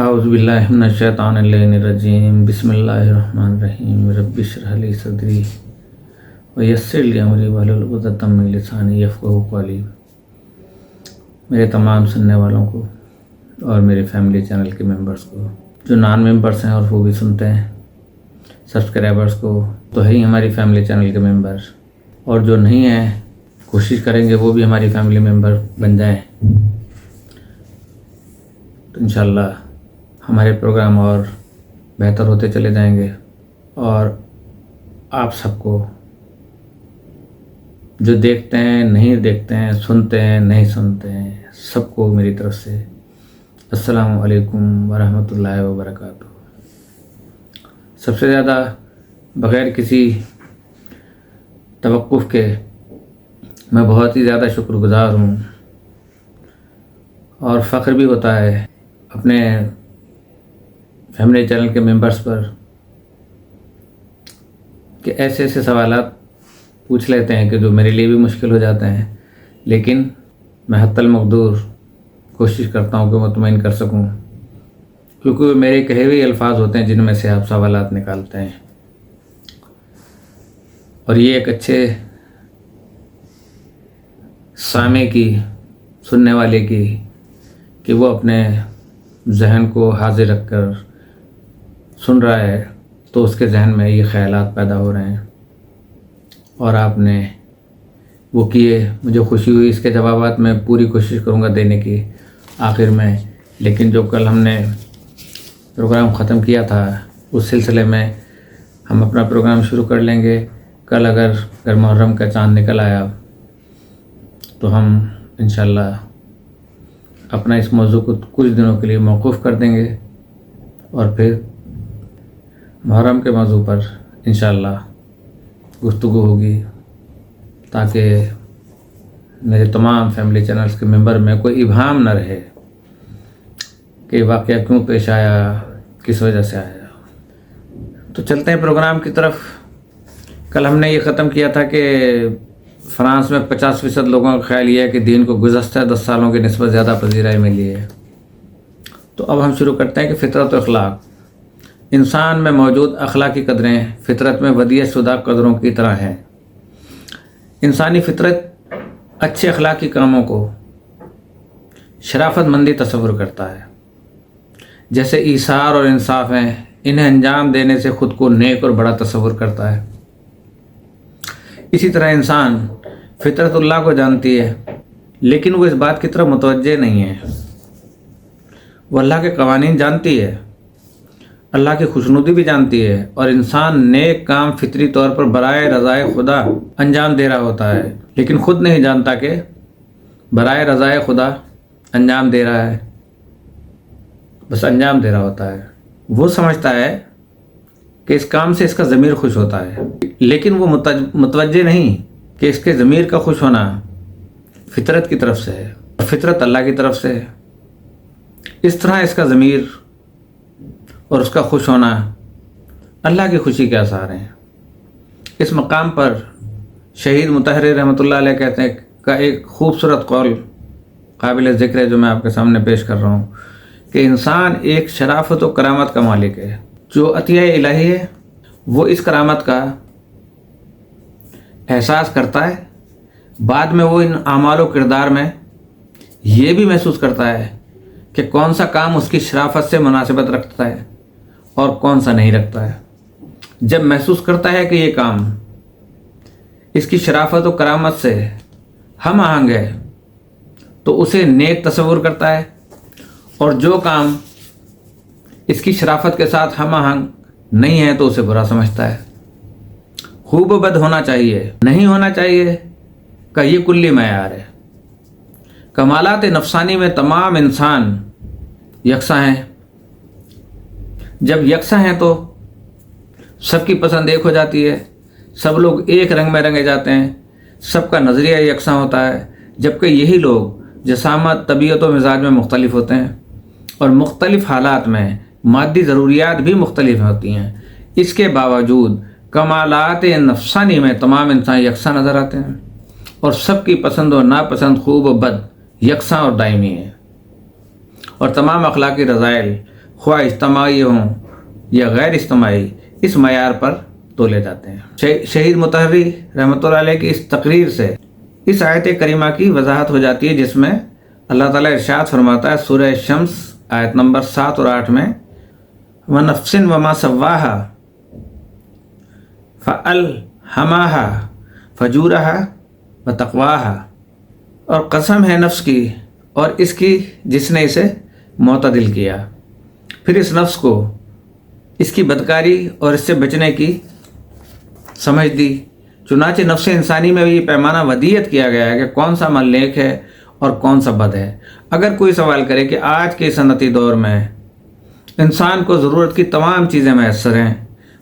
اعوذ باللہ من الشیطان الرجیم بسم اللہ الرحمن الرحیم رب اشرح لی صدری ویسر لی امری واحلل عقدۃ من لسانی یفقہوا قولی۔ میرے تمام سننے والوں کو اور میرے فیملی چینل کے ممبرس کو، جو نان ممبرس ہیں اور وہ بھی سنتے ہیں، سبسکرائبرس کو تو ہے ہی ہماری فیملی چینل کے ممبر، اور جو نہیں ہیں کوشش کریں گے وہ بھی ہماری فیملی ممبر بن جائیں، تو انشاءاللہ ہمارے پروگرام اور بہتر ہوتے چلے جائیں گے، اور آپ سب کو جو دیکھتے ہیں نہیں دیکھتے ہیں، سنتے ہیں نہیں سنتے ہیں، سب کو میری طرف سے السلام علیکم ورحمۃ اللہ وبرکاتہ۔ سب سے زیادہ بغیر کسی توقف کے میں بہت ہی زیادہ شکر گزار ہوں، اور فخر بھی ہوتا ہے اپنے فیملی چینل کے ممبرس پر کہ ایسے ایسے سوالات پوچھ لیتے ہیں کہ جو میرے لیے بھی مشکل ہو جاتے ہیں، لیکن میں حتی المقدور کوشش کرتا ہوں کہ مطمئن کر سکوں، کیونکہ وہ میرے کہے ہوئے الفاظ ہوتے ہیں جن میں سے آپ سوالات نکالتے ہیں، اور یہ ایک اچھے سامع کی، سننے والے کی، کہ وہ اپنے ذہن کو حاضر رکھ کر سن رہا ہے تو اس کے ذہن میں یہ خیالات پیدا ہو رہے ہیں، اور آپ نے وہ کیے، مجھے خوشی ہوئی۔ اس کے جوابات میں پوری کوشش کروں گا دینے کی آخر میں، لیکن جو کل ہم نے پروگرام ختم کیا تھا اس سلسلے میں ہم اپنا پروگرام شروع کر لیں گے۔ کل اگر محرم کا چاند نکل آیا تو ہم انشاءاللہ اپنا اس موضوع کو کچھ دنوں کے لیے موقوف کر دیں گے، اور پھر محرم کے موضوع پر انشاءاللہ گفتگو ہوگی، تاکہ میرے تمام فیملی چینلز کے ممبر میں کوئی ابہام نہ رہے کہ واقعہ کیوں پیش آیا، کس وجہ سے آیا۔ تو چلتے ہیں پروگرام کی طرف۔ کل ہم نے یہ ختم کیا تھا کہ فرانس میں 50% لوگوں کا خیال یہ ہے کہ دین کو گزشتہ 10 سالوں کی نسبت زیادہ پذیرائی ملی ہے۔ تو اب ہم شروع کرتے ہیں کہ فطرت و اخلاق۔ انسان میں موجود اخلاقی قدریں فطرت میں ودیعت شدہ قدروں کی طرح ہیں۔ انسانی فطرت اچھے اخلاقی کاموں کو شرافت مندی تصور کرتا ہے، جیسے ایثار اور انصاف ہیں، انہیں انجام دینے سے خود کو نیک اور بڑا تصور کرتا ہے۔ اسی طرح انسان فطرت اللہ کو جانتی ہے، لیکن وہ اس بات کی طرف متوجہ نہیں ہے۔ وہ اللہ کے قوانین جانتی ہے، اللہ کی خوشنودی بھی جانتی ہے، اور انسان نیک کام فطری طور پر برائے رضائے خدا انجام دے رہا ہوتا ہے، لیکن خود نہیں جانتا کہ برائے رضائے خدا انجام دے رہا ہے، بس انجام دے رہا ہوتا ہے۔ وہ سمجھتا ہے کہ اس کام سے اس کا ضمیر خوش ہوتا ہے، لیکن وہ متوجہ نہیں کہ اس کے ضمیر کا خوش ہونا فطرت کی طرف سے ہے، اور فطرت اللہ کی طرف سے ہے۔ اس طرح اس کا ضمیر اور اس کا خوش ہونا اللہ کی خوشی کے آثار ہیں۔ اس مقام پر شہید مطہری رحمۃ اللہ علیہ کہتے ہیں کا ایک خوبصورت قول قابل ذکر ہے، جو میں آپ کے سامنے پیش کر رہا ہوں، کہ انسان ایک شرافت و کرامت کا مالک ہے۔ جو عطیہ الہی ہے وہ اس کرامت کا احساس کرتا ہے، بعد میں وہ ان اعمال و کردار میں یہ بھی محسوس کرتا ہے کہ کون سا کام اس کی شرافت سے مناسبت رکھتا ہے اور کون سا نہیں رکھتا ہے۔ جب محسوس کرتا ہے کہ یہ کام اس کی شرافت و کرامت سے ہم آہنگ ہے تو اسے نیک تصور کرتا ہے، اور جو کام اس کی شرافت کے ساتھ ہم آہنگ نہیں ہے تو اسے برا سمجھتا ہے۔ خوب و بد ہونا چاہیے، نہیں ہونا چاہیے کا یہ کلی معیار ہے۔ کمالات نفسانی میں تمام انسان یکساں ہیں۔ جب یکساں ہیں تو سب کی پسند ایک ہو جاتی ہے، سب لوگ ایک رنگ میں رنگے جاتے ہیں، سب کا نظریہ یکساں ہوتا ہے، جبکہ یہی لوگ جسامت، طبیعت و مزاج میں مختلف ہوتے ہیں، اور مختلف حالات میں مادی ضروریات بھی مختلف ہوتی ہیں۔ اس کے باوجود کمالات نفسانی میں تمام انسان یکساں نظر آتے ہیں، اور سب کی پسند و ناپسند، خوب و بد یکساں اور دائمی ہے، اور تمام اخلاقی رذائل خواہ اجتماعی ہوں یا غیر اجتماعی، اس معیار پر تولے جاتے ہیں۔ شہید مطہری رحمۃ اللہ علیہ کی اس تقریر سے اس آیت کریمہ کی وضاحت ہو جاتی ہے، جس میں اللہ تعالیٰ ارشاد فرماتا ہے سورہ شمس آیت نمبر 7 اور 8 میں، وَنَفْسٍ وَمَا سَوَّاهَا فَأَلْهَمَهَا فَجُورَهَا وَتَقْوَاهَا، اور قسم ہے نفس کی اور اس کی جس نے اسے معتدل کیا، پھر اس نفس کو اس کی بدکاری اور اس سے بچنے کی سمجھ دی۔ چنانچہ نفس انسانی میں یہ پیمانہ ودیت کیا گیا ہے کہ کون سا عمل نیک ہے اور کون سا بد ہے۔ اگر کوئی سوال کرے کہ آج کے صنعتی دور میں انسان کو ضرورت کی تمام چیزیں میسر ہیں،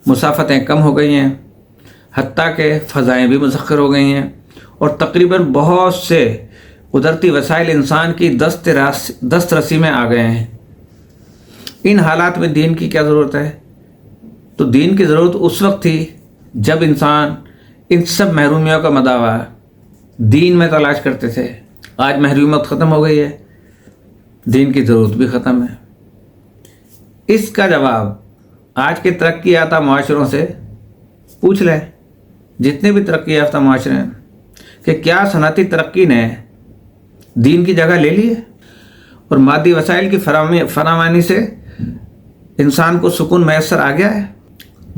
مسافتیں کم ہو گئی ہیں، حتیٰ کہ فضائیں بھی مسخر ہو گئی ہیں، اور تقریباً بہت سے قدرتی وسائل انسان کی دسترسی میں آ گئے ہیں، ان حالات میں دین کی کیا ضرورت ہے؟ تو دین کی ضرورت اس وقت تھی جب انسان ان سب محرومیوں کا مداوا دین میں تلاش کرتے تھے۔ آج محرومیت ختم ہو گئی ہے، دین کی ضرورت بھی ختم ہے۔ اس کا جواب آج کے ترقی یافتہ معاشروں سے پوچھ لیں، جتنے بھی ترقی یافتہ معاشرے ہیں، کہ کیا صنعتی ترقی نے دین کی جگہ لے لی ہے اور مادی وسائل کی فراوانی سے انسان کو سکون میسر آ گیا ہے؟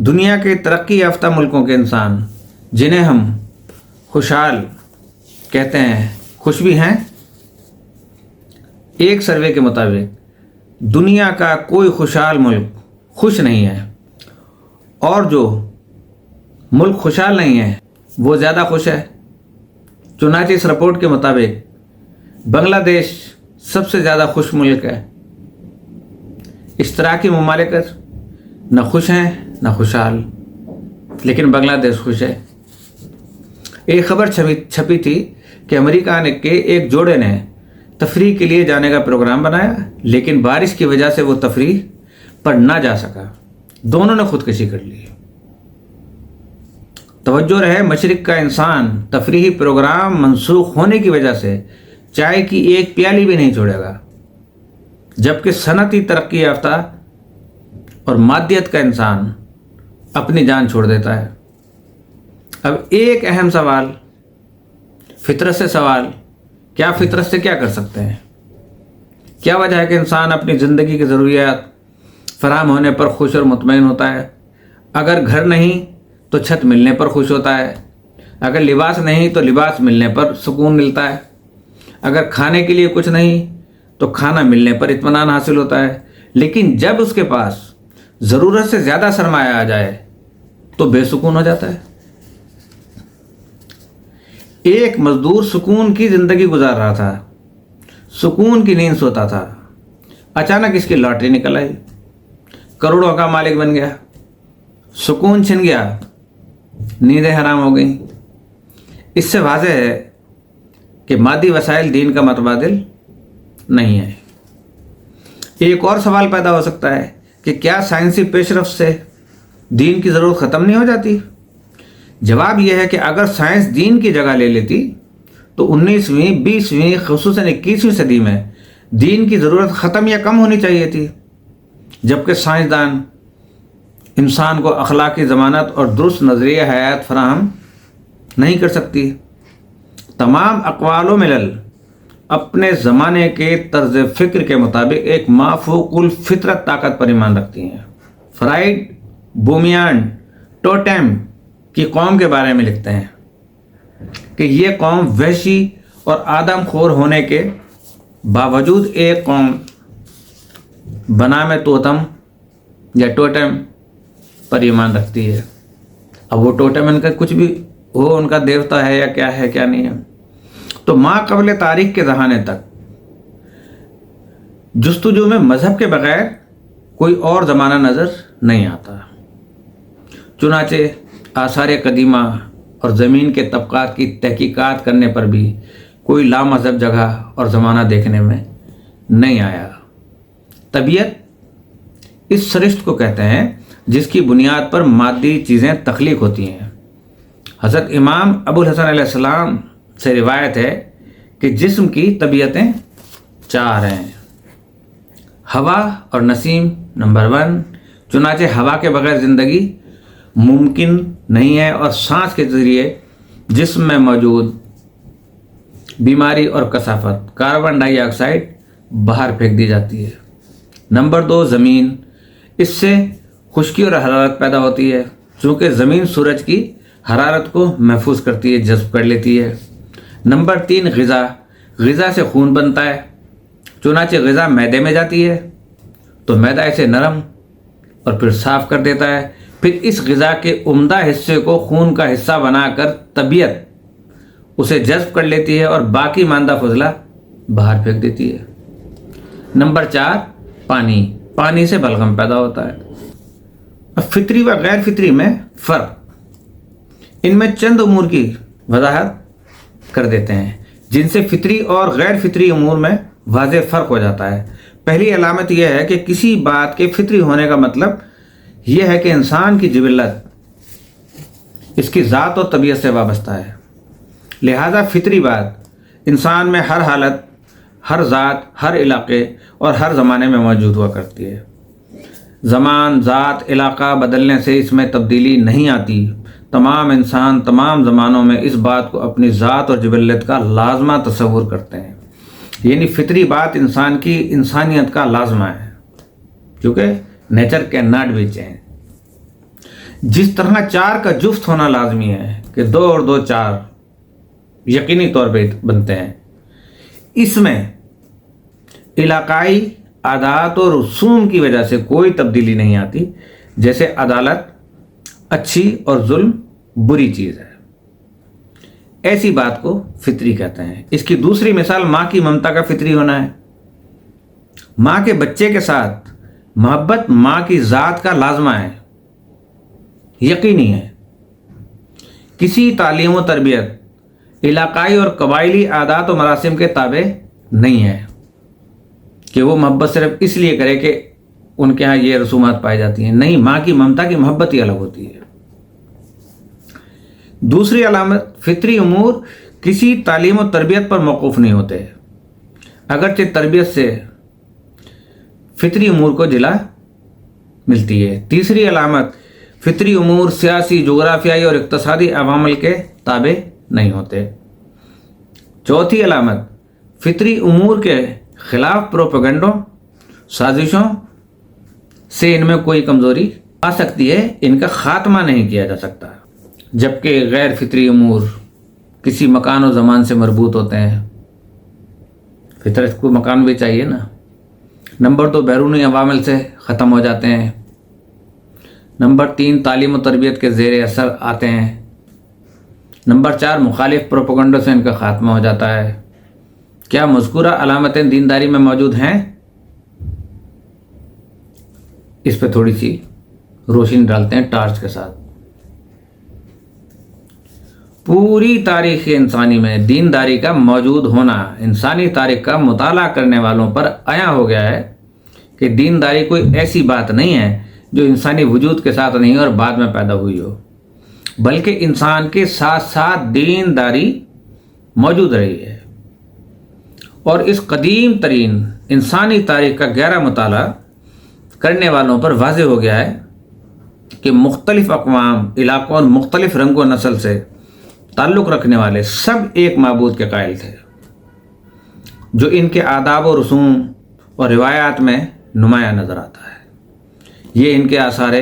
دنیا کے ترقی یافتہ ملکوں کے انسان، جنہیں ہم خوشحال کہتے ہیں، خوش بھی ہیں؟ ایک سروے کے مطابق دنیا کا کوئی خوشحال ملک خوش نہیں ہے، اور جو ملک خوشحال نہیں ہے وہ زیادہ خوش ہے۔ چنانچہ اس رپورٹ کے مطابق بنگلہ دیش سب سے زیادہ خوش ملک ہے۔ اشتراکی ممالکت نہ خوش ہیں نہ خوشحال، لیکن بنگلہ دیش خوش ہے۔ ایک خبر چھپی تھی کہ امریکہ کے ایک جوڑے نے تفریح کے لیے جانے کا پروگرام بنایا، لیکن بارش کی وجہ سے وہ تفریح پر نہ جا سکا، دونوں نے خودکشی کر لی۔ توجہ رہے، مشرق کا انسان تفریحی پروگرام منسوخ ہونے کی وجہ سے چائے کی ایک پیالی بھی نہیں چھوڑے گا، جبکہ صنعتی ترقی یافتہ اور مادیت کا انسان اپنی جان چھوڑ دیتا ہے۔ اب ایک اہم سوال، فطرت سے سوال، کیا فطرت سے کیا کر سکتے ہیں؟ کیا وجہ ہے کہ انسان اپنی زندگی کی ضروریات فراہم ہونے پر خوش اور مطمئن ہوتا ہے؟ اگر گھر نہیں تو چھت ملنے پر خوش ہوتا ہے، اگر لباس نہیں تو لباس ملنے پر سکون ملتا ہے، اگر کھانے کے لیے کچھ نہیں تو کھانا ملنے پر اطمینان حاصل ہوتا ہے، لیکن جب اس کے پاس ضرورت سے زیادہ سرمایہ آ جائے تو بے سکون ہو جاتا ہے۔ ایک مزدور سکون کی زندگی گزار رہا تھا، سکون کی نیند سوتا تھا، اچانک اس کی لاٹری نکل آئی، کروڑوں کا مالک بن گیا، سکون چھن گیا، نیندیں حرام ہو گئیں۔ اس سے واضح ہے کہ مادی وسائل دین کا متبادل نہیں ہے۔ ایک اور سوال پیدا ہو سکتا ہے کہ کیا سائنسی پیش رفت سے دین کی ضرورت ختم نہیں ہو جاتی؟ جواب یہ ہے کہ اگر سائنس دین کی جگہ لے لیتی تو 19ویں 20ویں خصوصاً 21ویں صدی میں دین کی ضرورت ختم یا کم ہونی چاہیے تھی، جبکہ سائنسدان انسان کو اخلاقی ضمانت اور درست نظریہ حیات فراہم نہیں کر سکتی۔ تمام اقوال و ملل اپنے زمانے کے طرز فکر کے مطابق ایک مافوق الفطرت طاقت پر ایمان رکھتی ہیں۔ فرائڈ بومیان ٹوٹیم کی قوم کے بارے میں لکھتے ہیں کہ یہ قوم وحشی اور آدم خور ہونے کے باوجود ایک قوم بنام توتم یا ٹوٹم پر ایمان رکھتی ہے۔ اب وہ ٹوٹم ان کا کچھ بھی ہو، ان کا دیوتا ہے یا کیا ہے کیا نہیں ہے، تو ما قبل تاریخ کے زمانے تک جستجو میں مذہب کے بغیر کوئی اور زمانہ نظر نہیں آتا۔ چنانچہ آثار قدیمہ اور زمین کے طبقات کی تحقیقات کرنے پر بھی کوئی لامذہب جگہ اور زمانہ دیکھنے میں نہیں آیا۔ طبیعت اس سرشت کو کہتے ہیں جس کی بنیاد پر مادی چیزیں تخلیق ہوتی ہیں۔ حضرت امام ابو الحسن علیہ السلام سے روایت ہے کہ جسم کی طبیعتیں 4 ہیں: ہوا اور نسیم نمبر 1، چنانچہ ہوا کے بغیر زندگی ممکن نہیں ہے اور سانس کے ذریعے جسم میں موجود بیماری اور کثافت کاربن ڈائی آکسائڈ باہر پھینک دی جاتی ہے۔ نمبر 2، زمین، اس سے خشکی اور حرارت پیدا ہوتی ہے چونکہ زمین سورج کی حرارت کو محفوظ کرتی ہے، جذب کر لیتی ہے۔ نمبر 3، غذا، غذا سے خون بنتا ہے، چنانچہ غذا معدے میں جاتی ہے تو معدہ اسے نرم اور پھر صاف کر دیتا ہے، پھر اس غذا کے عمدہ حصے کو خون کا حصہ بنا کر طبیعت اسے جذب کر لیتی ہے اور باقی ماندہ فضلہ باہر پھینک دیتی ہے۔ نمبر 4، پانی، پانی سے بلغم پیدا ہوتا ہے۔ اب فطری و غیر فطری میں فرق، ان میں چند امور کی وضاحت کر دیتے ہیں جن سے فطری اور غیر فطری امور میں واضح فرق ہو جاتا ہے۔ پہلی علامت یہ ہے کہ کسی بات کے فطری ہونے کا مطلب یہ ہے کہ انسان کی جبلت اس کی ذات اور طبیعت سے وابستہ ہے، لہذا فطری بات انسان میں ہر حالت، ہر ذات، ہر علاقے اور ہر زمانے میں موجود ہوا کرتی ہے۔ زمان، ذات، علاقہ بدلنے سے اس میں تبدیلی نہیں آتی۔ تمام انسان تمام زمانوں میں اس بات کو اپنی ذات اور جبلت کا لازمہ تصور کرتے ہیں، یعنی فطری بات انسان کی انسانیت کا لازمہ ہے، کیونکہ nature can not be change. جس طرح 4 کا جفت ہونا لازمی ہے کہ 2 اور 2 4 یقینی طور پہ بنتے ہیں، اس میں علاقائی عادات اور رسوم کی وجہ سے کوئی تبدیلی نہیں آتی، جیسے عدالت اچھی اور ظلم بری چیز ہے، ایسی بات کو فطری کہتے ہیں۔ اس کی دوسری مثال ماں کی ممتا کا فطری ہونا ہے۔ ماں کے بچے کے ساتھ محبت ماں کی ذات کا لازمہ ہے، یقینی ہے۔ کسی تعلیم و تربیت علاقائی اور قبائلی عادات و مراسم کے تابع نہیں ہے کہ وہ محبت صرف اس لیے کرے کہ ان کے ہاں یہ رسومات پائی جاتی ہیں، نہیں، ماں کی ممتا کی محبت ہی الگ ہوتی ہے۔ دوسری علامت، فطری امور کسی تعلیم و تربیت پر موقوف نہیں ہوتے، اگرچہ تربیت سے فطری امور کو جلا ملتی ہے۔ تیسری علامت، فطری امور سیاسی، جغرافیائی اور اقتصادی عوامل کے تابع نہیں ہوتے۔ چوتھی علامت، فطری امور کے خلاف پروپیگنڈوں، سازشوں سے ان میں کوئی کمزوری آ سکتی ہے، ان کا خاتمہ نہیں کیا جا سکتا، جبکہ غیر فطری امور کسی مکان و زمان سے مربوط ہوتے ہیں، فطرت کو مکان بھی چاہیے نا۔ نمبر 2، بیرونی عوامل سے ختم ہو جاتے ہیں۔ نمبر 3، تعلیم و تربیت کے زیر اثر آتے ہیں۔ نمبر 4، مخالف پروپیگنڈوں سے ان کا خاتمہ ہو جاتا ہے۔ کیا مذکورہ علامتیں دینداری میں موجود ہیں؟ اس پہ تھوڑی سی روشنی ڈالتے ہیں ٹارچ کے ساتھ۔ پوری تاریخ انسانی میں دینداری کا موجود ہونا انسانی تاریخ کا مطالعہ کرنے والوں پر عیاں ہو گیا ہے کہ دینداری کوئی ایسی بات نہیں ہے جو انسانی وجود کے ساتھ نہیں اور بعد میں پیدا ہوئی ہو، بلکہ انسان کے ساتھ ساتھ دینداری موجود رہی ہے، اور اس قدیم ترین انسانی تاریخ کا گہرا مطالعہ کرنے والوں پر واضح ہو گیا ہے کہ مختلف اقوام، علاقوں اور مختلف رنگ و نسل سے تعلق رکھنے والے سب ایک معبود کے قائل تھے، جو ان کے آداب و رسوم اور روایات میں نمایاں نظر آتا ہے۔ یہ ان کے آثار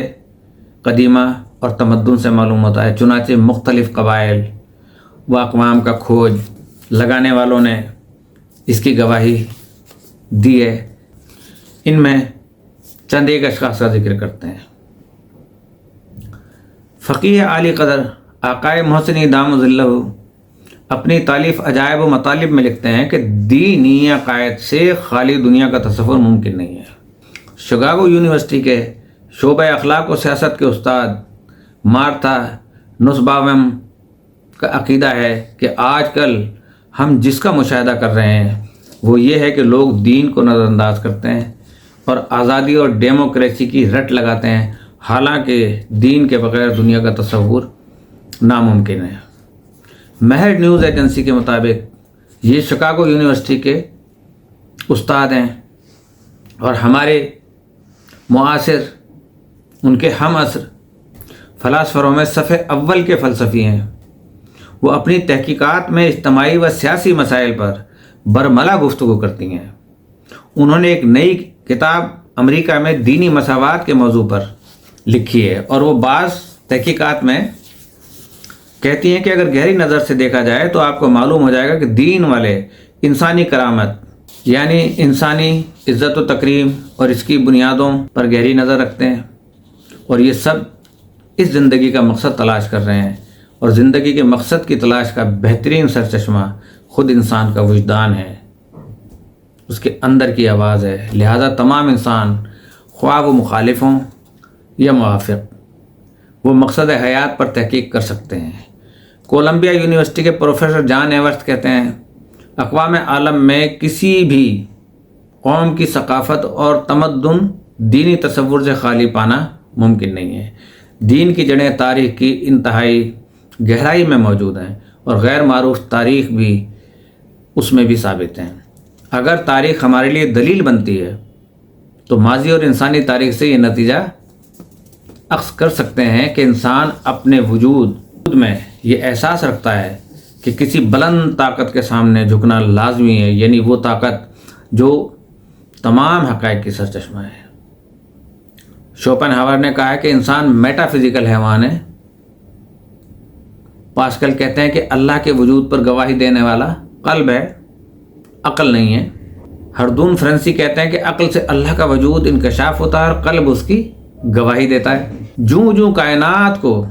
قدیمہ اور تمدن سے معلوم ہوتا ہے۔ چنانچہ مختلف قبائل و اقوام کا کھوج لگانے والوں نے اس کی گواہی دی ہے۔ ان میں چند ایک اشخاص کا ذکر کرتے ہیں۔ فقیہ عالی قدر آقائے محسنی دام ظلہ اپنی تالیف عجائب و مطالب میں لکھتے ہیں کہ دینی عقائد سے خالی دنیا کا تصور ممکن نہیں ہے۔ شکاگو یونیورسٹی کے شعبہ اخلاق و سیاست کے استاد مارتھا نوسباوم کا عقیدہ ہے کہ آج کل ہم جس کا مشاہدہ کر رہے ہیں وہ یہ ہے کہ لوگ دین کو نظر انداز کرتے ہیں اور آزادی اور ڈیموکریسی کی رٹ لگاتے ہیں، حالانکہ دین کے بغیر دنیا کا تصور ناممکن ہے۔ مہر نیوز ایجنسی کے مطابق یہ شکاگو یونیورسٹی کے استاد ہیں اور ہمارے معاصر ان کے ہم عصر فلاسفروں میں صف اول کے فلسفی ہیں۔ وہ اپنی تحقیقات میں اجتماعی و سیاسی مسائل پر برملا گفتگو کرتی ہیں۔ انہوں نے ایک نئی کتاب امریکہ میں دینی مساوات کے موضوع پر لکھی ہے، اور وہ بعض تحقیقات میں کہتی ہیں کہ اگر گہری نظر سے دیکھا جائے تو آپ کو معلوم ہو جائے گا کہ دین والے انسانی کرامت یعنی انسانی عزت و تکریم اور اس کی بنیادوں پر گہری نظر رکھتے ہیں، اور یہ سب اس زندگی کا مقصد تلاش کر رہے ہیں، اور زندگی کے مقصد کی تلاش کا بہترین سرچشمہ خود انسان کا وجدان ہے، اس کے اندر کی آواز ہے۔ لہذا تمام انسان خواہ وہ مخالف ہوں یا موافق، وہ مقصد حیات پر تحقیق کر سکتے ہیں۔ کولمبیا یونیورسٹی کے پروفیسر جان ایورتھ کہتے ہیں، اقوام عالم میں کسی بھی قوم کی ثقافت اور تمدن دینی تصور سے خالی پانا ممکن نہیں ہے۔ دین کی جڑیں تاریخ کی انتہائی گہرائی میں موجود ہیں، اور غیر معروف تاریخ بھی اس میں بھی ثابت ہیں۔ اگر تاریخ ہمارے لیے دلیل بنتی ہے تو ماضی اور انسانی تاریخ سے یہ نتیجہ اخذ کر سکتے ہیں کہ انسان اپنے وجود میں یہ احساس رکھتا ہے کہ کسی بلند طاقت کے سامنے جھکنا لازمی ہے، یعنی وہ طاقت جو تمام حقائق کی سرچشمہ ہے۔ شوپن ہاور نے کہا ہے کہ انسان میٹا فزیکل حیوان ہے۔ پاسکل کہتے ہیں کہ اللہ کے وجود پر گواہی دینے والا قلب ہے، عقل نہیں ہے۔ ہردون فرنسی کہتے ہیں کہ عقل سے اللہ کا وجود انکشاف ہوتا ہے اور قلب اس کی گواہی دیتا ہے۔ جوں جوں کائنات کو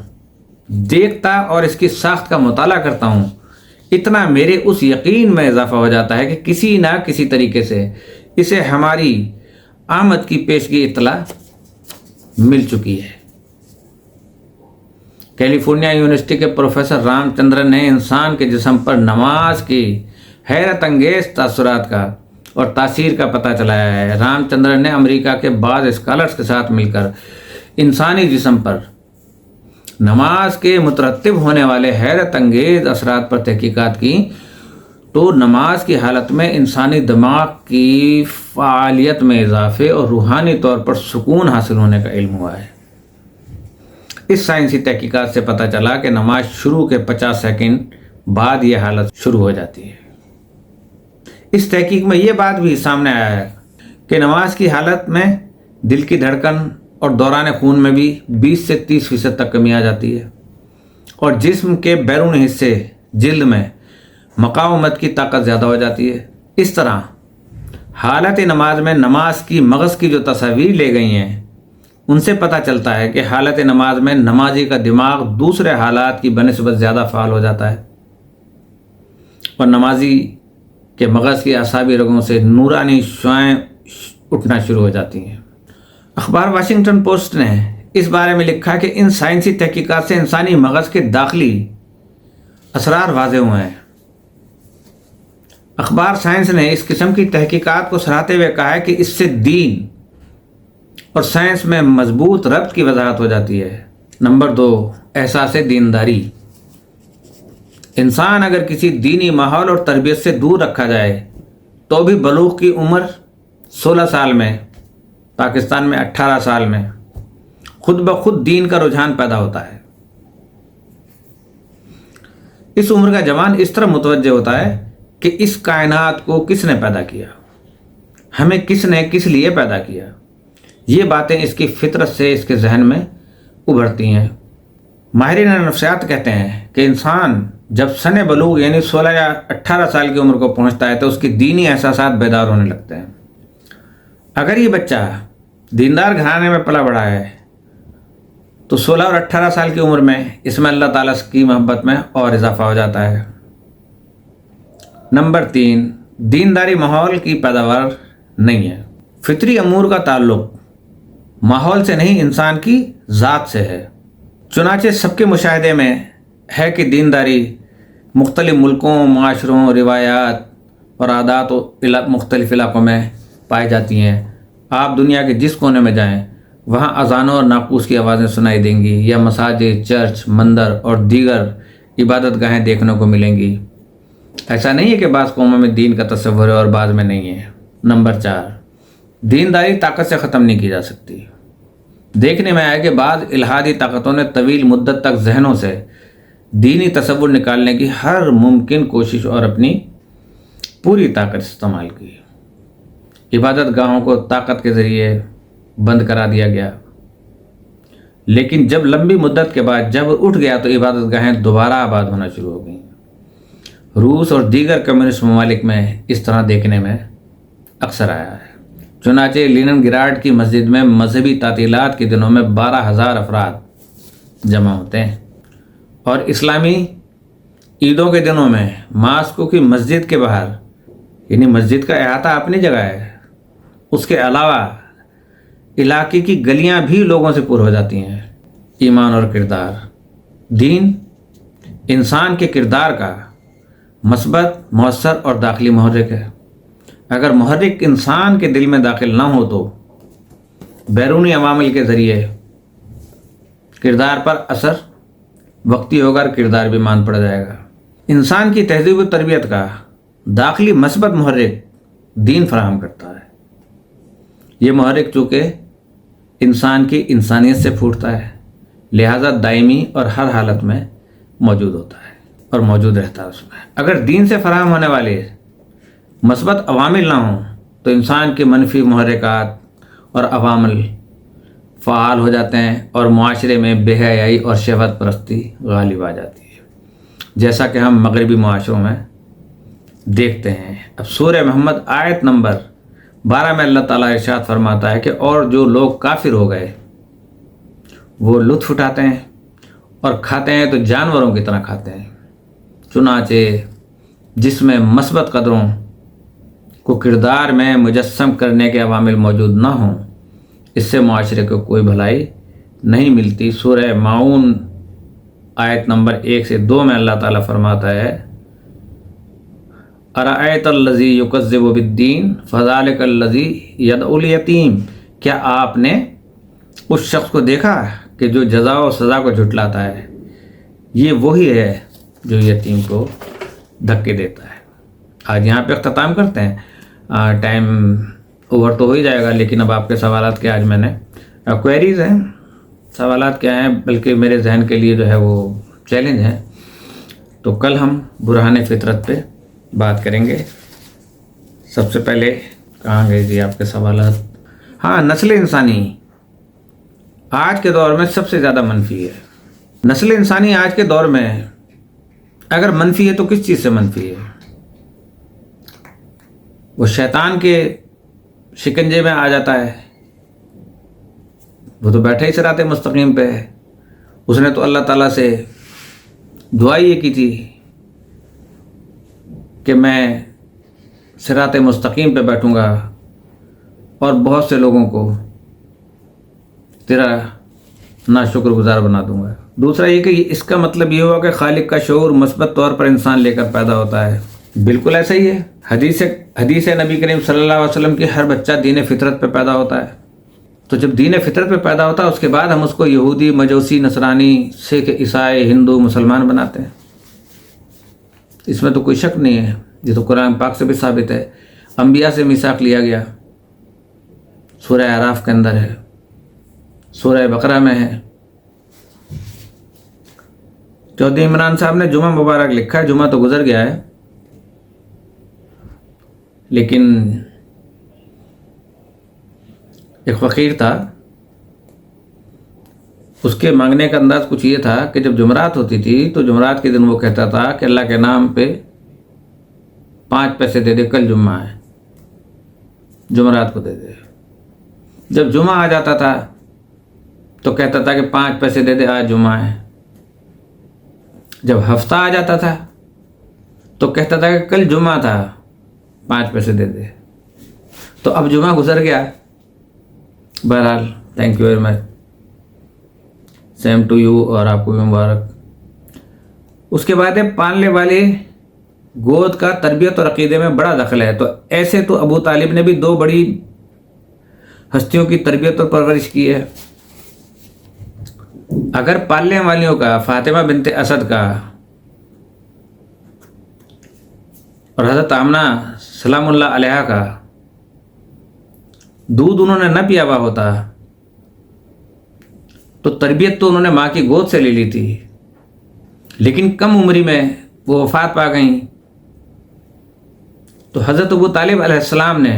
دیکھتا اور اس کی ساخت کا مطالعہ کرتا ہوں، اتنا میرے اس یقین میں اضافہ ہو جاتا ہے کہ کسی نہ کسی طریقے سے اسے ہماری آمد کی پیشگی اطلاع مل چکی ہے۔ کیلیفورنیا یونیورسٹی کے پروفیسر رام چندرن نے انسان کے جسم پر نماز کی حیرت انگیز تاثرات کا اور تاثیر کا پتہ چلایا ہے۔ رام چندرن نے امریکہ کے بعض اسکالرز کے ساتھ مل کر انسانی جسم پر نماز کے مترتب ہونے والے حیرت انگیز اثرات پر تحقیقات کی، تو نماز کی حالت میں انسانی دماغ کی فعالیت میں اضافے اور روحانی طور پر سکون حاصل ہونے کا علم ہوا ہے۔ اس سائنسی تحقیقات سے پتہ چلا کہ نماز شروع کے 50 سیکنڈ بعد یہ حالت شروع ہو جاتی ہے۔ اس تحقیق میں یہ بات بھی سامنے آیا ہے کہ نماز کی حالت میں دل کی دھڑکن اور دوران خون میں بھی 20 سے 30% تک کمی آ جاتی ہے، اور جسم کے بیرونی حصے جلد میں مقاومت کی طاقت زیادہ ہو جاتی ہے۔ اس طرح حالت نماز میں نماز کی مغز کی جو تصاویر لے گئی ہیں، ان سے پتہ چلتا ہے کہ حالت نماز میں نمازی کا دماغ دوسرے حالات کی بنسبت زیادہ فعال ہو جاتا ہے، اور نمازی کے مغز کی اعصابی رگوں سے نورانی شعاعیں اٹھنا شروع ہو جاتی ہیں۔ اخبار واشنگٹن پوسٹ نے اس بارے میں لکھا کہ ان سائنسی تحقیقات سے انسانی مغز کے داخلی اسرار واضح ہوئے ہیں۔ اخبار سائنس نے اس قسم کی تحقیقات کو سراہتے ہوئے کہا ہے کہ اس سے دین اور سائنس میں مضبوط ربط کی وضاحت ہو جاتی ہے۔ نمبر 2، احساس دینداری۔ انسان اگر کسی دینی ماحول اور تربیت سے دور رکھا جائے تو بھی بلوغ کی عمر 16 سال میں، پاکستان میں 18 سال میں خود بخود دین کا رجحان پیدا ہوتا ہے۔ اس عمر کا جوان اس طرح متوجہ ہوتا ہے کہ اس کائنات کو کس نے پیدا کیا، ہمیں کس نے کس لیے پیدا کیا۔ یہ باتیں اس کی فطرت سے اس کے ذہن میں ابھرتی ہیں۔ ماہرین نفسیات کہتے ہیں کہ انسان جب سن بلوغ یعنی 16 یا 18 سال کی عمر کو پہنچتا ہے تو اس کی دینی احساسات بیدار ہونے لگتے ہیں۔ اگر یہ بچہ دیندار گھرانے میں پلا بڑھا ہے تو 16 اور 18 سال کی عمر میں اس میں اللہ تعالیٰ کی محبت میں اور اضافہ ہو جاتا ہے۔ نمبر 3، دینداری ماحول کی پیداوار نہیں ہے۔ فطری امور کا تعلق ماحول سے نہیں، انسان کی ذات سے ہے۔ چنانچہ سب کے مشاہدے میں ہے کہ دینداری مختلف ملکوں، معاشروں، روایات اور عادات و مختلف علاقوں میں پائی جاتی ہیں۔ آپ دنیا کے جس کونے میں جائیں وہاں اذانوں اور ناقوس کی آوازیں سنائی دیں گی، یا مساجد، چرچ، مندر اور دیگر عبادت گاہیں دیکھنے کو ملیں گی۔ ایسا نہیں ہے کہ بعض قوموں میں دین کا تصور ہے اور بعض میں نہیں ہے۔ نمبر 4، دینداری طاقت سے ختم نہیں کی جا سکتی۔ دیکھنے میں آیا کہ بعض الہادی طاقتوں نے طویل مدت تک ذہنوں سے دینی تصور نکالنے کی ہر ممکن کوشش اور اپنی پوری طاقت استعمال کی۔ عبادت گاہوں کو طاقت کے ذریعے بند کرا دیا گیا، لیکن جب لمبی مدت کے بعد جب اٹھ گیا تو عبادت گاہیں دوبارہ آباد ہونا شروع ہو گئیں۔ روس اور دیگر کمیونسٹ ممالک میں اس طرح دیکھنے میں اکثر آیا ہے۔ چنانچہ لینن گراڈ کی مسجد میں مذہبی تعطیلات کے دنوں میں 12,000 افراد جمع ہوتے ہیں، اور اسلامی عیدوں کے دنوں میں ماسکو کی مسجد کے باہر، یعنی مسجد کا احاطہ اپنی جگہ ہے، اس کے علاوہ علاقے کی گلیاں بھی لوگوں سے پر ہو جاتی ہیں۔ ایمان اور کردار۔ دین انسان کے کردار کا مثبت، مؤثر اور داخلی محرک ہے۔ اگر محرک انسان کے دل میں داخل نہ ہو تو بیرونی عوامل کے ذریعے کردار پر اثر وقتی ہوگا اور کردار بھی مان پڑ جائے گا۔ انسان کی تہذیب و تربیت کا داخلی مثبت محرک دین فراہم کرتا ہے۔ یہ محرک چونکہ انسان کی انسانیت سے پھوٹتا ہے، لہذا دائمی اور ہر حالت میں موجود ہوتا ہے اور موجود رہتا ہے اس میں۔ اگر دین سے فراہم ہونے والے مثبت عوامل نہ ہوں تو انسان کے منفی محرکات اور عوامل فعال ہو جاتے ہیں اور معاشرے میں بے حیائی اور شہوت پرستی غالب آ جاتی ہے، جیسا کہ ہم مغربی معاشروں میں دیکھتے ہیں۔ اب سورہ محمد آیت نمبر 12 میں اللہ تعالیٰ ارشاد فرماتا ہے کہ اور جو لوگ کافر ہو گئے وہ لطف اٹھاتے ہیں اور کھاتے ہیں تو جانوروں کی طرح کھاتے ہیں۔ چنانچہ جس میں مثبت قدروں کو کردار میں مجسم کرنے کے عوامل موجود نہ ہوں، اس سے معاشرے کو کوئی بھلائی نہیں ملتی۔ سورہ ماعون آیت نمبر 1 سے 2 میں اللہ تعالیٰ فرماتا ہے ارأیت الذی یکذب بالدین فذلک الذی یدعو الیتیم، کیا آپ نے اس شخص کو دیکھا کہ جو جزا و سزا کو جھٹلاتا ہے؟ یہ وہی ہے جو یتیم کو دھکے دیتا ہے۔ آج یہاں پہ اختتام کرتے ہیں، ٹائم اوور تو ہو ہی جائے گا، لیکن اب آپ کے سوالات کے آج میں نے کوئریز ہیں، سوالات کیا ہیں، بلکہ میرے ذہن کے لیے جو ہے وہ چیلنج ہے، تو کل ہم برہان فطرت پہ بات کریں گے۔ سب سے پہلے کہاں گئے جی آپ کے سوالات؟ ہاں، نسل انسانی آج کے دور میں سب سے زیادہ منفی ہے۔ نسل انسانی آج کے دور میں اگر منفی ہے تو کس چیز سے منفی ہے؟ وہ شیطان کے شکنجے میں آ جاتا ہے، وہ تو بیٹھے ہی صراط مستقیم پہ ہے۔ اس نے تو اللہ تعالیٰ سے دعا یہ کی تھی کہ میں صراط مستقیم پہ بیٹھوں گا اور بہت سے لوگوں کو تیرا ناشکر گزار بنا دوں گا۔ دوسرا یہ کہ اس کا مطلب یہ ہوا کہ خالق کا شعور مثبت طور پر انسان لے کر پیدا ہوتا ہے۔ بالکل ایسا ہی ہے۔ حدیث نبی کریم صلی اللہ علیہ وسلم کی ہر بچہ دین فطرت پہ پیدا ہوتا ہے۔ تو جب دین فطرت پہ پیدا ہوتا ہے اس کے بعد ہم اس کو یہودی، مجوسی، نصرانی، سکھ، عیسائی، ہندو، مسلمان بناتے ہیں۔ اس میں تو کوئی شک نہیں ہے، یہ تو قرآن پاک سے بھی ثابت ہے۔ انبیاء سے میثاق لیا گیا، سورہ اعراف کے اندر ہے، سورہ بقرہ میں ہے۔ چودھری عمران صاحب نے جمعہ مبارک لکھا ہے، جمعہ تو گزر گیا ہے، لیکن ایک فقیر تھا، اس کے مانگنے کا انداز کچھ یہ تھا کہ جب جمعرات ہوتی تھی تو جمعرات کے دن وہ کہتا تھا کہ اللہ کے نام پہ 5 پیسے دے دے، کل جمعہ ہے، جمعرات کو دے دے۔ جب جمعہ آ جاتا تھا تو کہتا تھا کہ 5 پیسے دے دے، آج جمعہ ہے۔ جب ہفتہ آ جاتا تھا تو کہتا تھا کہ کل جمعہ تھا، 5 پیسے دے دے۔ تو اب جمعہ گزر گیا۔ بہرحال thank you very much, same to you, اور آپ کو بھی مبارک۔ اس کے بعد پالنے والے گود کا تربیت اور عقیدے میں بڑا دخل ہے۔ تو ایسے تو ابو طالب نے بھی 2 بڑی ہستیوں کی تربیت اور پرورش کی ہے۔ اگر پالنے والیوں کا فاطمہ بنت اسد کا اور حضرت آمنہ سلام اللہ علیہا کا دودھ انہوں نے نہ پیا ہوا ہوتا تو تربیت تو انہوں نے ماں کی گود سے لے لی تھی، لیکن کم عمری میں وہ وفات پا گئیں۔ تو حضرت ابو طالب علیہ السلام نے،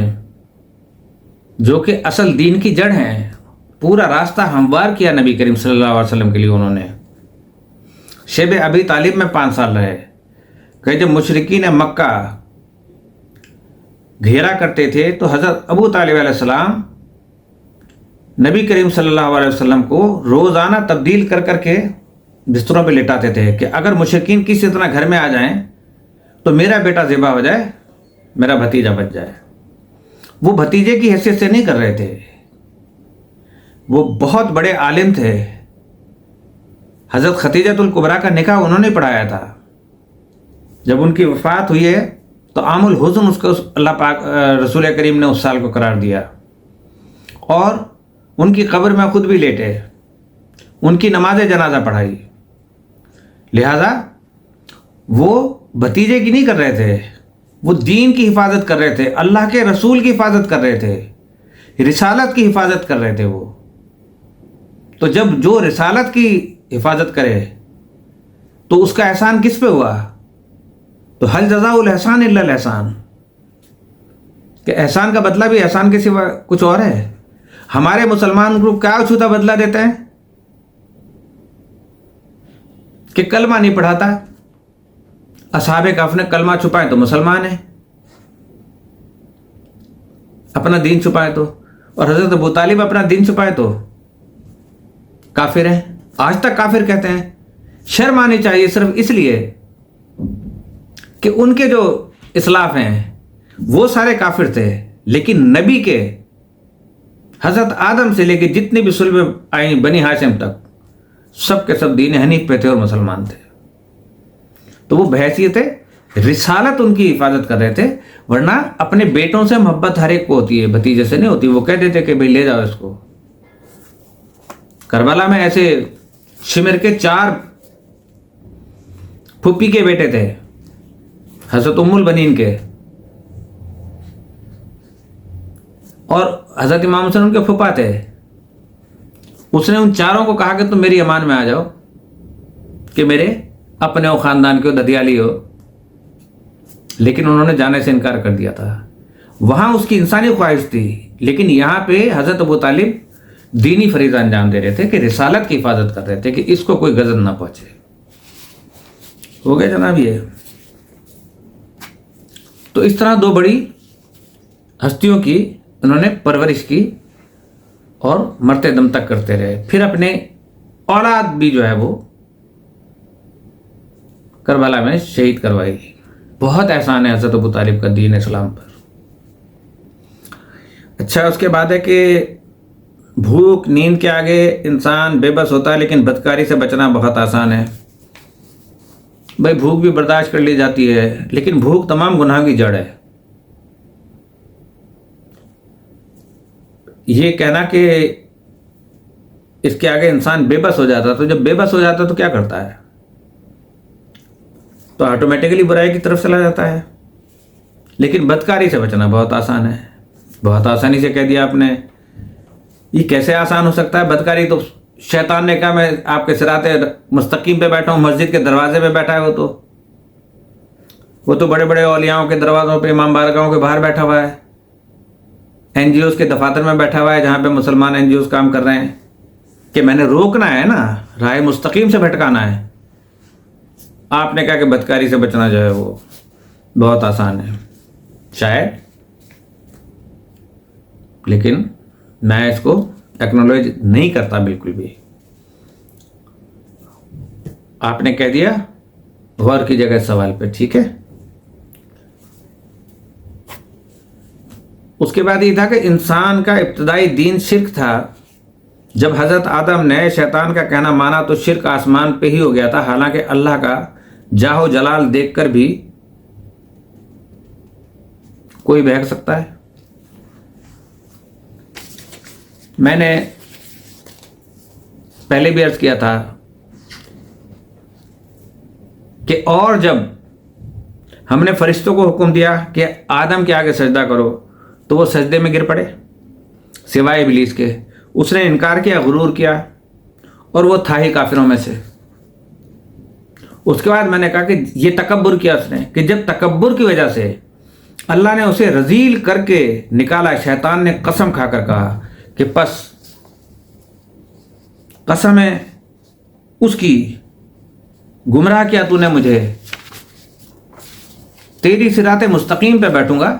جو کہ اصل دین کی جڑ ہیں، پورا راستہ ہموار کیا نبی کریم صلی اللہ علیہ وسلم کے لیے۔ انہوں نے شیب ابی طالب میں 5 سال رہے کہ جب مشرکین مکہ گھیرا کرتے تھے تو حضرت ابو طالب علیہ السلام نبی کریم صلی اللہ علیہ وسلم کو روزانہ تبدیل کر کر کے بستروں پہ لٹاتے تھے کہ اگر مشرکین کسی طرح گھر میں آ جائیں تو میرا بیٹا ذبح ہو جائے، میرا بھتیجا بچ جائے۔ وہ بھتیجے کی حیثیت سے نہیں کر رہے تھے، وہ بہت بڑے عالم تھے۔ حضرت خدیجۃ الکبریٰ کا نکاح انہوں نے پڑھایا تھا۔ جب ان کی وفات ہوئی ہے تو عام الحزن اس کو اللہ پاک رسول کریم نے اس سال کو قرار دیا، اور ان کی قبر میں خود بھی لیٹے، ان کی نماز جنازہ پڑھائی۔ لہذا وہ بھتیجے کی نہیں کر رہے تھے، وہ دین کی حفاظت کر رہے تھے، اللہ کے رسول کی حفاظت کر رہے تھے، رسالت کی حفاظت کر رہے تھے وہ۔ تو جب جو رسالت کی حفاظت کرے تو اس کا احسان کس پہ ہوا؟ تو حل جزاء الاحسان الا الاحسان، کہ احسان کا بدلہ بھی احسان کے سوا کچھ اور ہے۔ ہمارے مسلمان گروپ کیا چھوٹا بدلہ دیتے ہیں کہ کلمہ نہیں پڑھاتا، اصحاب کہف نے کلمہ چھپائے تو مسلمان ہیں، اپنا دین چھپائے تو، اور حضرت ابو طالب اپنا دین چھپائے تو کافر ہیں، آج تک کافر کہتے ہیں۔ شرم آنی چاہیے صرف اس لیے کہ ان کے جو اسلاف ہیں وہ سارے کافر تھے، لیکن نبی کے حضرت آدم سے لے کے جتنی بھی صلبیں آئیں بنی ہاشم تک سب کے سب دین حنیف پہ تھے اور مسلمان تھے۔ تو وہ بحیثیت رسالت ان کی حفاظت کر رہے تھے، ورنہ اپنے بیٹوں سے محبت ہر ایک کو ہوتی ہے، بھتیجے سے نہیں ہوتی۔ وہ کہہ دیتے کہ بھئی لے جاؤ اس کو۔ کربلا میں ایسے شمر کے 4 پھپھی کے بیٹے تھے، حضرت ام البنین کے، اور حضرت امام حسن ان کے پھپھا تھے۔ اس نے ان 4 کو کہا کہ تم میری امان میں آ جاؤ، کہ میرے اپنے ہو، خاندان کے ہو، ددیالی ہو، لیکن انہوں نے جانے سے انکار کر دیا تھا۔ وہاں اس کی انسانی خواہش تھی، لیکن یہاں پہ حضرت ابو طالب دینی فریضہ انجام دے رہے تھے کہ رسالت کی حفاظت کر رہے تھے کہ اس کو کوئی غضب نہ پہنچے۔ ہو گیا جناب یہ۔ تو اس طرح 2 بڑی ہستیوں کی انہوں نے پرورش کی اور مرتے دم تک کرتے رہے۔ پھر اپنے اولاد بھی جو ہے وہ کربلا میں شہید کروائی۔ بہت احسان ہے حضرت ابو طالب کا دین اسلام پر۔ اچھا، اس کے بعد ہے کہ بھوک نیند کے آگے انسان بے بس ہوتا ہے، لیکن بدکاری سے بچنا بہت آسان ہے۔ بھائی بھوک بھی برداشت کر لی جاتی ہے، لیکن بھوک تمام گناہ کی جڑ ہے۔ یہ کہنا کہ اس کے آگے انسان بے بس ہو جاتا، تو جب بے بس ہو جاتا تو کیا کرتا ہے؟ تو آٹومیٹکلی برائی کی طرف چلا جاتا ہے۔ لیکن بدکاری سے بچنا بہت آسان ہے۔ بہت آسانی سے کہہ دیا آپ نے۔ یہ کیسے آسان ہو سکتا ہے؟ بدکاری تو شیطان نے کہا میں آپ کے صراط مستقیم پہ بیٹھا ہوں، مسجد کے دروازے پہ بیٹھا ہے۔ وہ تو بڑے بڑے اولیاؤں کے دروازوں پہ، امام بارگاہوں کے باہر بیٹھا ہوا ہے، این جی اوز کے دفاتر میں بیٹھا ہوا ہے جہاں پہ مسلمان این جی اوز کام کر رہے ہیں، کہ میں نے روکنا ہے نا، راہ مستقیم سے بھٹکانا ہے۔ آپ نے کہا کہ بدکاری سے بچنا جو ہے وہ بہت آسان ہے، شاید، لیکن میں اس کو ایکنالوج نہیں کرتا بالکل بھی۔ آپ نے کہہ دیا غور کی جگہ سوال پہ، ٹھیک ہے۔ اس کے بعد یہ تھا کہ انسان کا ابتدائی دین شرک تھا۔ جب حضرت آدم نے شیطان کا کہنا مانا تو شرک آسمان پہ ہی ہو گیا تھا، حالانکہ اللہ کا جاہ و جلال دیکھ کر بھی کوئی بہک سکتا ہے۔ میں نے پہلے بھی عرض کیا تھا کہ اور جب ہم نے فرشتوں کو حکم دیا کہ آدم کے آگے سجدہ کرو تو وہ سجدے میں گر پڑے، سوائے ابلیس کے. اس نے انکار کیا, غرور کیا, اور وہ تھا ہی کافروں میں سے. اس کے بعد میں نے کہا کہ یہ تکبر کیا اس نے, کہ جب تکبر کی وجہ سے اللہ نے اسے رذیل کر کے نکالا, شیطان نے قسم کھا کر کہا کہ پس قسم ہے اس کی, گمراہ کیا تو نے مجھے, تیری صراط مستقیم پہ بیٹھوں گا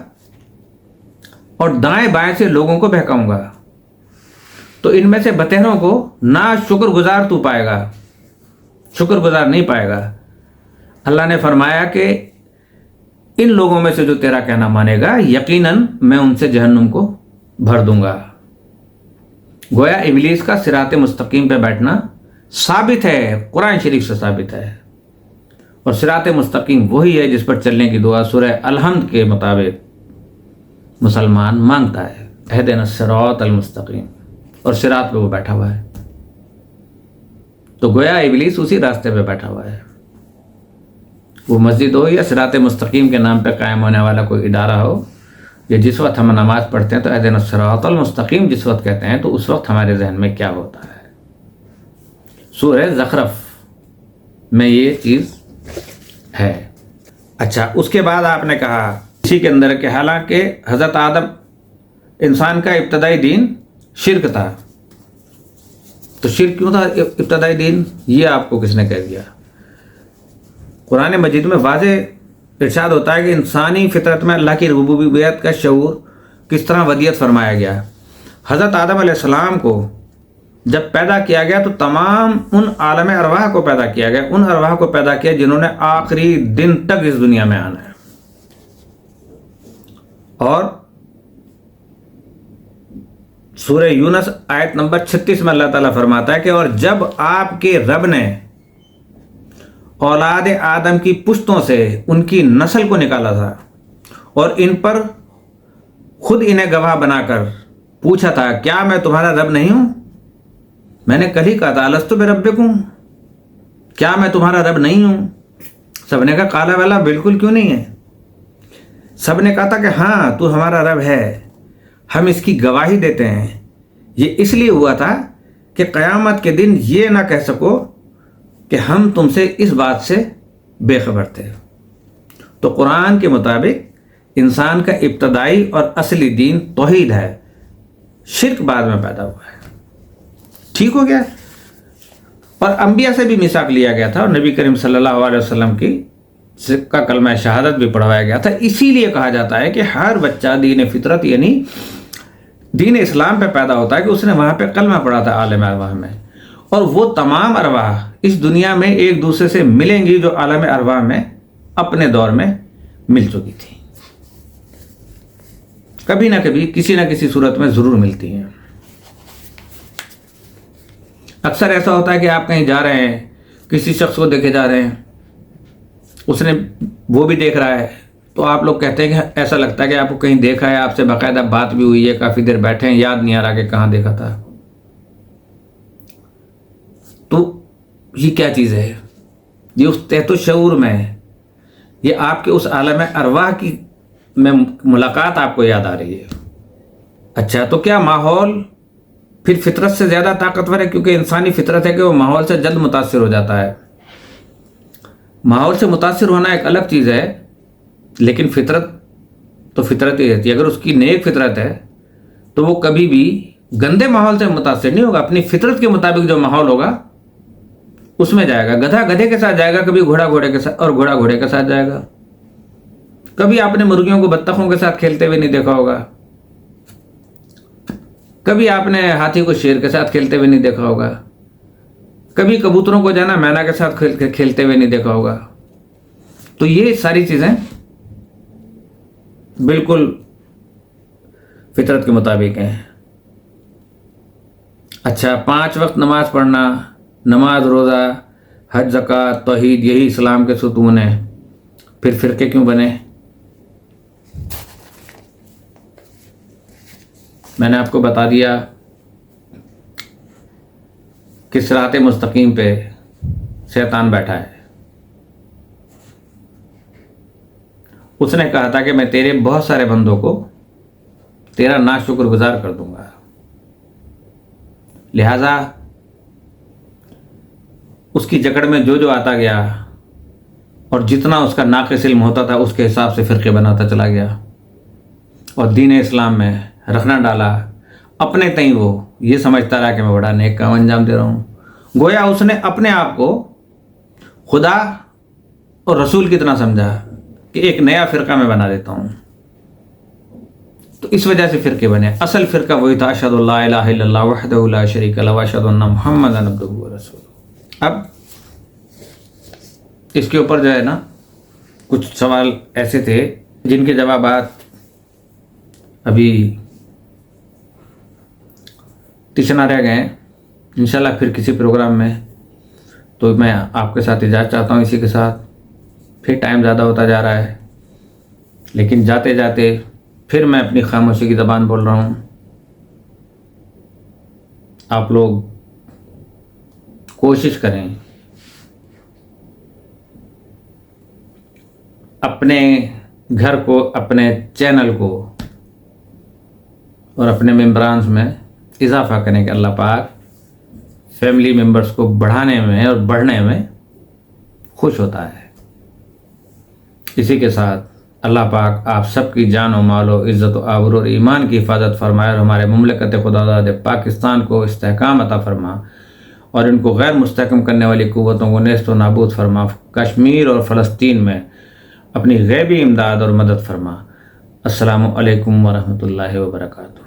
اور دائیں بائیں سے لوگوں کو بہکاؤں گا, تو ان میں سے بتہروں کو نہ شکر گزار تو پائے گا, شکر گزار نہیں پائے گا. اللہ نے فرمایا کہ ان لوگوں میں سے جو تیرا کہنا مانے گا یقیناً میں ان سے جہنم کو بھر دوں گا. گویا ابلیس کا صراط مستقیم پہ بیٹھنا ثابت ہے, قرآن شریف سے ثابت ہے, اور صراط مستقیم وہی ہے جس پر چلنے کی دعا سورہ الحمد کے مطابق مسلمان مانگتا ہے, اہدنا الصراط المستقیم, اور صراط پہ وہ بیٹھا ہوا ہے. تو گویا ابلیس اسی راستے پہ بیٹھا ہوا ہے. وہ مسجد ہو یا صراط مستقیم کے نام پہ قائم ہونے والا کوئی ادارہ ہو, یا جس وقت ہم نماز پڑھتے ہیں تو اہدنا الصراط المستقیم جس وقت کہتے ہیں تو اس وقت ہمارے ذہن میں کیا ہوتا ہے؟ سورہ زخرف میں یہ چیز ہے. اچھا, اس کے بعد آپ نے کہا اسی کے اندر کہ حالانکہ حضرت آدم انسان کا ابتدائی دین شرک تھا. تو شرک کیوں تھا ابتدائی دین, یہ آپ کو کس نے کہہ دیا؟ قرآن مجید میں واضح ارشاد ہوتا ہے کہ انسانی فطرت میں اللہ کی ربوبیت کا شعور کس طرح ودیت فرمایا گیا. حضرت آدم علیہ السلام کو جب پیدا کیا گیا تو تمام ان عالم ارواح کو پیدا کیا گیا, ان ارواح کو پیدا کیا جنہوں نے آخری دن تک اس دنیا میں آنا ہے. اور سورہ یونس آیت نمبر 36 میں اللہ تعالیٰ فرماتا ہے کہ اور جب آپ کے رب نے اولاد آدم کی پشتوں سے ان کی نسل کو نکالا تھا اور ان پر خود انہیں گواہ بنا کر پوچھا تھا کیا میں تمہارا رب نہیں ہوں؟ میں نے کل ہی کہا تھا الستو بربکم, کیا میں تمہارا رب نہیں ہوں؟ سب نے کہا قال بلی, بالکل کیوں نہیں ہے. سب نے کہا تھا کہ ہاں تو ہمارا رب ہے, ہم اس کی گواہی دیتے ہیں. یہ اس لیے ہوا تھا کہ قیامت کے دن یہ نہ کہہ سکو کہ ہم تم سے اس بات سے بے خبر تھے. تو قرآن کے مطابق انسان کا ابتدائی اور اصلی دین توحید ہے, شرک بعد میں پیدا ہوا ہے. ٹھیک ہو گیا. اور انبیاء سے بھی میثاق لیا گیا تھا اور نبی کریم صلی اللہ علیہ وسلم کا کلمہ شہادت بھی پڑھوایا گیا تھا. اسی لیے کہا جاتا ہے کہ ہر بچہ دین فطرت یعنی دین اسلام پہ پیدا ہوتا ہے کہ اس نے وہاں پہ کلمہ پڑھا تھا عالم ارواح میں, اور وہ تمام ارواح اس دنیا میں ایک دوسرے سے ملیں گی جو عالم ارواح میں اپنے دور میں مل چکی تھی. کبھی نہ کبھی کسی نہ کسی صورت میں ضرور ملتی ہیں. اکثر ایسا ہوتا ہے کہ آپ کہیں جا رہے ہیں, کسی شخص کو دیکھے جا رہے ہیں, اس نے وہ بھی دیکھ رہا ہے, تو آپ لوگ کہتے ہیں کہ ایسا لگتا ہے کہ آپ کو کہیں دیکھا ہے, آپ سے باقاعدہ بات بھی ہوئی ہے, کافی دیر بیٹھے ہیں, یاد نہیں آ رہا کہ کہاں دیکھا تھا. تو یہ کیا چیز ہے؟ یہ اس تحت شعور میں, یہ آپ کے اس عالم ارواح کی میں ملاقات آپ کو یاد آ رہی ہے. اچھا, تو کیا ماحول پھر فطرت سے زیادہ طاقتور ہے؟ کیونکہ انسانی فطرت ہے کہ وہ ماحول سے جلد متاثر ہو جاتا ہے. ماحول سے متاثر ہونا ایک الگ چیز ہے, لیکن فطرت تو فطرت ہی رہتی ہے. اگر اس کی نیک فطرت ہے تو وہ کبھی بھی گندے ماحول سے متاثر نہیں ہوگا. اپنی فطرت کے مطابق جو ماحول ہوگا اس میں جائے گا. گدھا گدھے کے ساتھ جائے گا, کبھی گھوڑا گھوڑے کے ساتھ, اور گھوڑا گھوڑے کے ساتھ جائے گا. کبھی آپ نے مرغیوں کو بطخوں کے ساتھ کھیلتے ہوئے نہیں دیکھا ہوگا, کبھی آپ نے ہاتھی کو شیر کے ساتھ کھیلتے ہوئے نہیں دیکھا ہوگا, کبھی کبوتروں کو جانا مینا کے ساتھ کھیلتے ہوئے نہیں دیکھا ہوگا. تو یہ ساری چیزیں بالکل فطرت کے مطابق ہیں. اچھا, 5 وقت نماز پڑھنا, نماز, روزہ, حج, زکوٰۃ, توحید, یہی اسلام کے ستون ہیں. پھر فرقے کیوں بنے؟ میں نے آپ کو بتا دیا کہ صراط مستقیم پہ شیطان بیٹھا ہے. اس نے کہا تھا کہ میں تیرے بہت سارے بندوں کو تیرا ناشکر گزار کر دوں گا. لہٰذا اس کی جکڑ میں جو آتا گیا اور جتنا اس کا ناقص علم ہوتا تھا اس کے حساب سے فرقے بناتا چلا گیا اور دین اسلام میں رکھنا ڈالا اپنے تئیں، وہ یہ سمجھتا رہا کہ میں بڑا نیک کام انجام دے رہا ہوں، گویا اس نے اپنے آپ کو خدا اور رسول کتنا سمجھا کہ ایک نیا فرقہ میں بنا دیتا ہوں، تو اس وجہ سے فرقے بنے۔ اصل فرقہ وہی تھا، اشہد ان لا الہ الا اللہ وحدہ لا شریک لہ واشہد ان محمدا عبدہ ورسولہ۔ اب اس کے اوپر جو ہے نا کچھ سوال ایسے تھے جن کے جوابات ابھی تشنا رہ گئے ہیں، انشاءاللہ پھر کسی پروگرام میں۔ تو میں آپ کے ساتھ اجازت چاہتا ہوں اسی کے ساتھ، پھر ٹائم زیادہ ہوتا جا رہا ہے، لیکن جاتے جاتے پھر میں اپنی خاموشی کی زبان بول رہا ہوں۔ آپ لوگ کوشش کریں اپنے گھر کو، اپنے چینل کو اور اپنے ممبرانز میں اضافہ کریں کہ اللہ پاک فیملی ممبرز کو بڑھانے میں اور بڑھنے میں خوش ہوتا ہے۔ اسی کے ساتھ اللہ پاک آپ سب کی جان و مال و عزت و آبرو اور ایمان کی حفاظت فرمائے اور ہمارے مملکت خداداد پاکستان کو استحکام عطا فرما اور ان کو غیر مستحکم کرنے والی قوتوں کو نیست و نابود فرما، کشمیر اور فلسطین میں اپنی غیبی امداد اور مدد فرما۔ السلام علیکم ورحمۃ اللہ وبرکاتہ۔